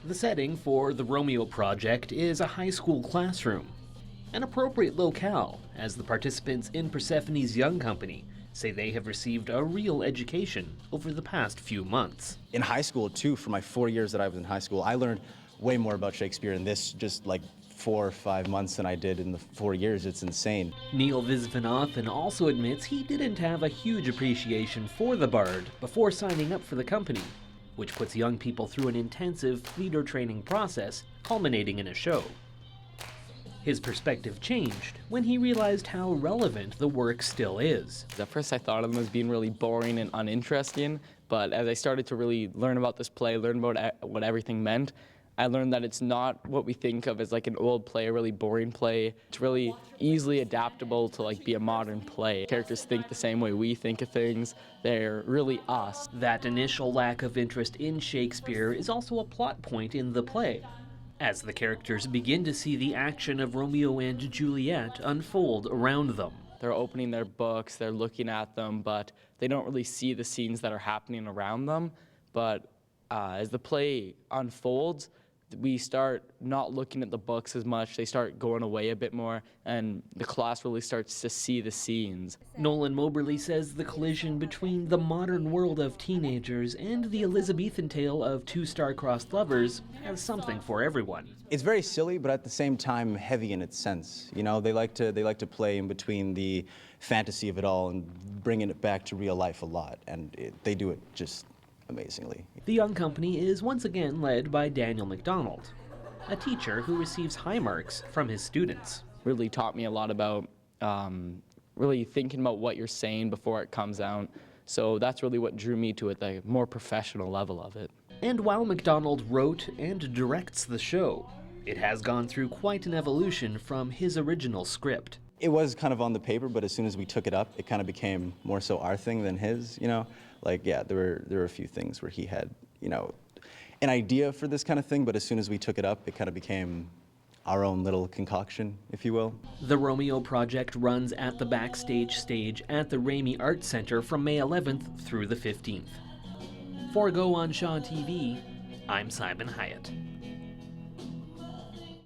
The setting for the Romeo project is a high school classroom, an appropriate locale, as the participants in Persephone's young company say they have received a real education over the past few months. In high school, too, for my 4 years that I was in high school, I learned way more about Shakespeare in this just like 4 or 5 months than I did in the 4 years. It's insane. Neil Visvanathan also admits he didn't have a huge appreciation for the Bard before signing up for the company, which puts young people through an intensive theater training process culminating in a show. His perspective changed when he realized how relevant the work still is. At first I thought of them as being really boring and uninteresting, but as I started to really learn about this play, learn about what everything meant, I learned that it's not what we think of as like an old play, a really boring play. It's really easily adaptable to like be a modern play. Characters think the same way we think of things. They're really us. That initial lack of interest in Shakespeare is also a plot point in the play, as the characters begin to see the action of Romeo and Juliet unfold around them. They're opening their books, they're looking at them, but they don't really see the scenes that are happening around them. But as the play unfolds, we start not looking at the books as much, they start going away a bit more, and the class really starts to see the scenes. Nolan Moberly says the collision between the modern world of teenagers and the Elizabethan tale of two star-crossed lovers has something for everyone. It's very silly, but at the same time heavy in its sense. You know, they like to play in between the fantasy of it all and bringing it back to real life a lot, and they do it just amazingly. The young company is once again led by Daniel MacDonald, a teacher who receives high marks from his students. Really taught me a lot about really thinking about what you're saying before it comes out. So that's really what drew me to it, the more professional level of it. And while MacDonald wrote and directs the show, it has gone through quite an evolution from his original script. It was kind of on the paper, but as soon as we took it up, it kind of became more so our thing than his, you know? Like, yeah, there were a few things where he had, you know, an idea for this kind of thing, but as soon as we took it up, it kind of became our own little concoction, if you will. The Romeo project runs at the Backstage stage at the Ramey Arts Center from May 11th through the 15th. For Go on Shaw TV, I'm Simon Hyatt.